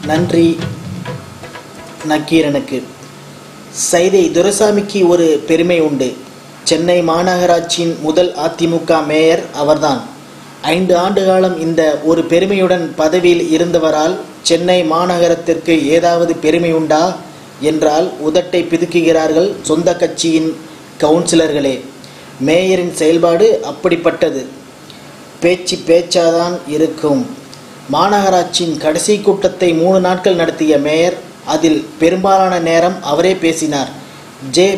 நன்றி நக்கீரனுக்கு. சைதை துரைசாமிக்கு ஒரு பெருமை உண்டு. சென்னை மாநகராட்சியின் முதல் அதிமுக மேயர் அவர்தான். 5 ஆண்டு காலம் இந்த ஒரு பெருமையுடன் பதவியில் இருந்தவரால் சென்னை மாநகரத்திற்கு ஏதாவது பெருமை உண்டா என்றால் உதட்டை பிதுக்குகிறார்கள் சொந்த கட்சியின் கவுன்சிலர்களே. மேயரின் செயல்பாடு அப்படிப்பட்டது. பேச்சாதான் இருக்கும். மாநகராட்சியின் கடைசி கூட்டத்தை 3 நாட்கள் நடத்திய மேயர். அதில் பெரும்பாலான நேரம் அவரே பேசினார்.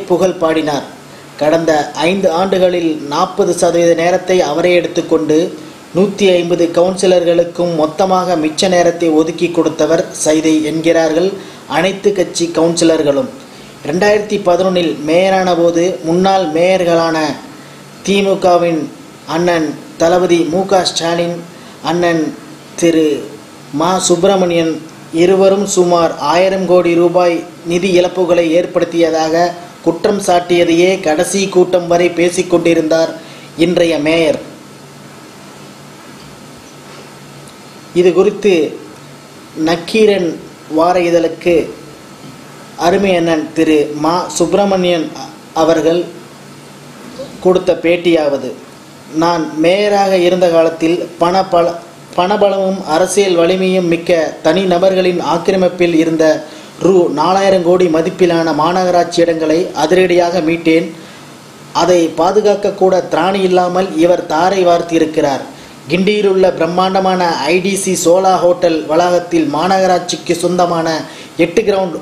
புகழ் பாடினார். கடந்த 5 ஆண்டுகளில் 40% நேரத்தை அவரே எடுத்துக்கொண்டு 150 கவுன்சிலர்களுக்கும் மொத்தமாக மிச்ச நேரத்தை ஒதுக்கி கொடுத்தவர் சைதை என்கிறார்கள் அனைத்து கட்சி கவுன்சிலர்களும். 2011 மேயரான போது முன்னாள் மேயர்களான திமுகவின் அண்ணன் தளபதி மு.க. ஸ்டாலின், அண்ணன் திரு மா. சுப்பிரமணியன் இருவரும் சுமார் 1000 கோடி ரூபாய் நிதி இழப்புகளை ஏற்படுத்தியதாக குற்றம் சாட்டியதையே கடைசி கூட்டம் வரை பேசிக்கொண்டிருந்தார் இன்றைய மேயர். இது குறித்து நக்கீரன் வார இதழுக்கு அருமை அண்ணன் திரு மா. சுப்பிரமணியன் அவர்கள் கொடுத்த பேட்டியாவது: நான் மேயராக இருந்த காலத்தில் பணபலமும் அரசியல் வலிமையும் மிக்க தனி நபர்களின் ஆக்கிரமிப்பில் இருந்த ரூ. 4000 கோடி மதிப்பிலான மாநகராட்சி இடங்களை அதிரடியாக மீட்டேன். அதை பாதுகாக்க கூட திராணி இல்லாமல் இவர் தாரை வார்த்திருக்கிறார். கிண்டியிலுள்ள பிரம்மாண்டமான ஐடிசி சோலா ஹோட்டல் வளாகத்தில் மாநகராட்சிக்கு சொந்தமான 8 கிரவுண்ட்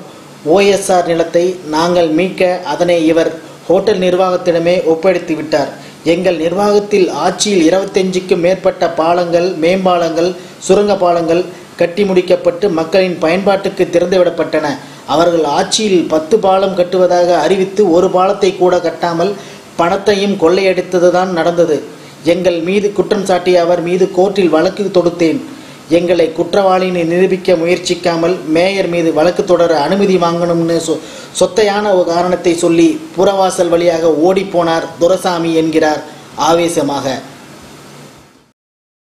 OSR நிலத்தை நாங்கள் மீட்க அதனை இவர் ஹோட்டல் நிர்வாகத்திடமே ஒப்படைத்து விட்டார். எங்கள் நிர்வாகத்தில் ஆட்சியில் 25க்கும் மேற்பட்ட பாலங்கள், மேம்பாலங்கள், சுரங்க பாலங்கள் கட்டி முடிக்கப்பட்டு மக்களின் பயன்பாட்டுக்கு திறந்துவிடப்பட்டன. அவர்கள் ஆட்சியில் 10 பாலம் கட்டுவதாக அறிவித்து ஒரு பாலத்தை கூட கட்டாமல் பணத்தையும் கொள்ளையடித்ததுதான் நடந்தது. எங்கள் மீது குற்றம் சாட்டிய அவர் மீது கோர்ட்டில் வழக்கு தொடுத்தேன். எங்களை குற்றவாளியை நிரூபிக்க முயற்சிக்காமல் மேயர் மீது வழக்கு தொடர அனுமதி வாங்கணும்னு சொத்தையான ஒரு காரணத்தை சொல்லி புறவாசல் வழியாக ஓடிப்போனார் துரைசாமி என்கிறார் ஆவேசமாக.